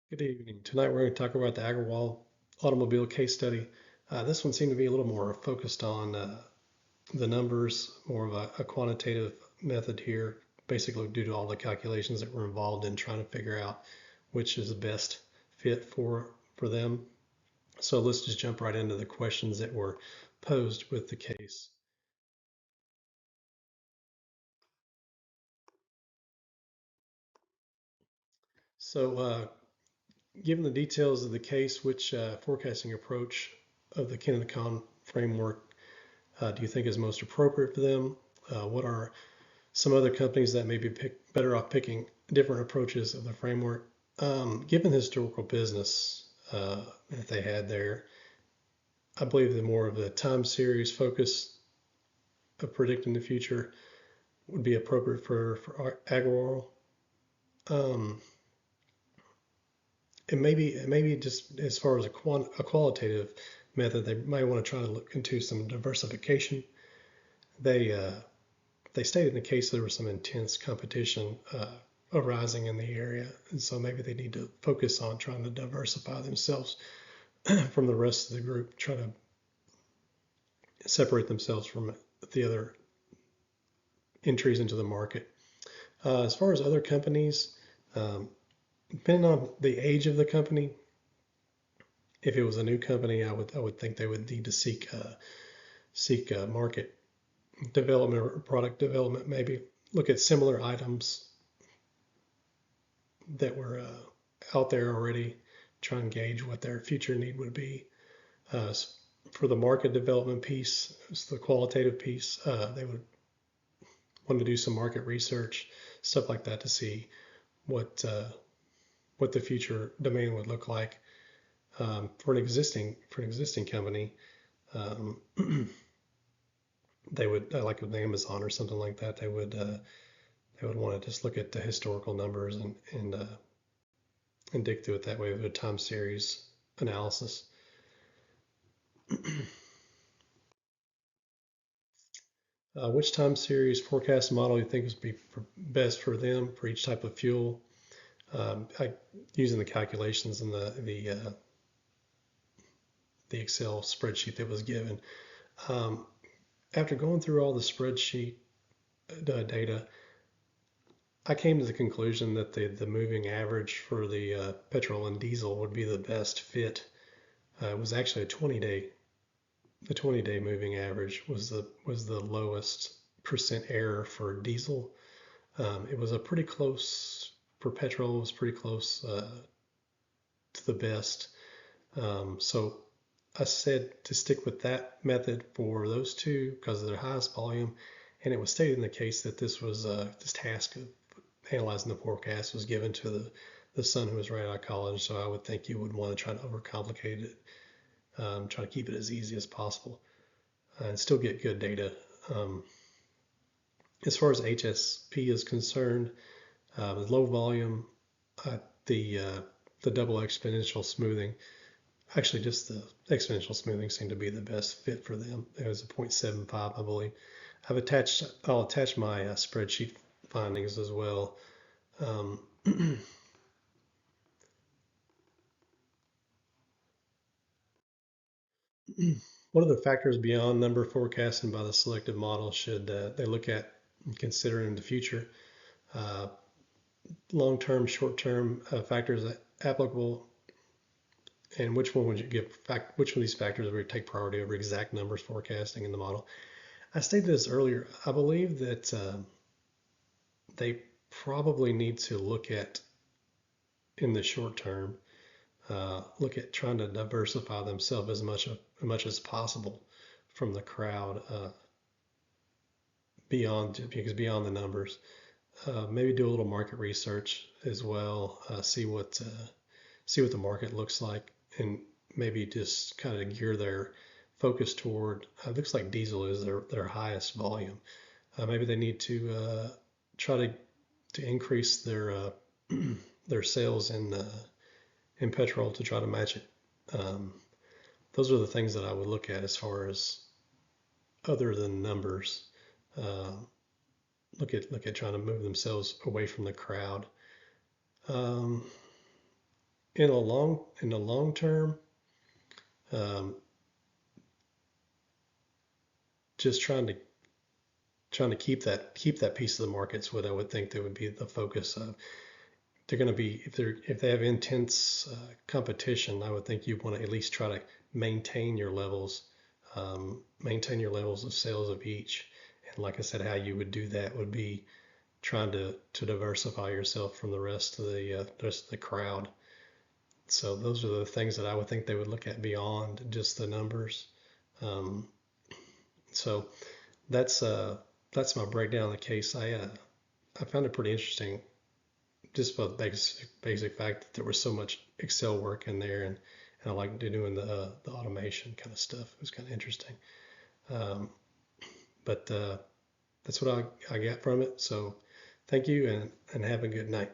Good evening. Tonight we're going to talk about the Agarwal automobile case study. This one seemed to be a little more focused on the numbers, more of a quantitative method here, basically due to all the calculations that were involved in trying to figure out which is the best fit for them. So let's just jump right into the questions that were posed with the case. So given the details of the case, which forecasting approach of the Kennedy-Kahn framework do you think is most appropriate for them? What are some other companies that may be better off picking different approaches of the framework? Given the historical business that they had there, I believe that more of the time series focus of predicting the future would be appropriate for Agarwal. Um, and maybe just as far as a qualitative method, they might want to try to look into some diversification. They they stated in the case there was some intense competition arising in the area, and so maybe they need to focus on trying to diversify themselves from the rest of the group, try to separate themselves from the other entries into the market. As far as other companies, um, depending on the age of the company, if it was a new company, I would think they would need to seek market development or product development, maybe look at similar items that were out there already, try and gauge what their future need would be. Uh, for the market development piece, the qualitative piece, they would want to do some market research, stuff like that, to see what what the future demand would look like for an existing company. Um, they would like with Amazon or something like that. They would want to just look at the historical numbers and dig through it that way with a time series analysis. Which time series forecast model you think would be best for them for each type of fuel? Using the calculations in the Excel spreadsheet that was given. Um, After going through all the spreadsheet data, I came to the conclusion that the moving average for the petrol and diesel would be the best fit. It was actually a 20-day. The 20-day moving average was the lowest percent error for diesel. It was a pretty close for petrol. It was pretty close to the best. So I said to stick with that method for those two because of their highest volume. And it was stated in the case that this task of analyzing the forecast was given to the son who was right out of college. So I would think you would want to try to overcomplicate it, try to keep it as easy as possible, and still get good data. Um, as far as HSP is concerned, with low volume, uh, the uh, the double exponential smoothing, actually just the exponential smoothing seemed to be the best fit for them. It was a 0.75, I believe. I'll attach my spreadsheet findings as well. Um, what other factors beyond number forecasting by the selective model should they look at and consider in the future? Uh, Long-term, short-term factors applicable, and which one would you give? Which of these factors would take priority over exact numbers forecasting in the model? I stated this earlier. I believe that they probably need to look at in the short term, look at trying to diversify themselves as much as possible from the crowd beyond the numbers. Maybe do a little market research as well. See what the market looks like, and maybe just kind of gear their focus toward. Looks like diesel is their highest volume. Maybe they need to try to increase their sales in petrol to try to match it. Um, those are the things that I would look at as far as other than numbers. Uh, look at trying to move themselves away from the crowd. Um, in the long term, um, just trying to keep that piece of the market is what I would think that would be the focus of. They're going to be if they have intense competition, I would think you want to at least try to maintain your levels of sales of each. And like I said, how you would do that would be trying to diversify yourself from the rest of the crowd. So those are the things that I would think they would look at beyond just the numbers. Um, so that's uh, that's my breakdown of the case. I found it pretty interesting, just for the basic fact that there was so much Excel work in there, and I like doing the automation kind of stuff. It was kind of interesting. Um, but that's what I got from it. So thank you, and have a good night.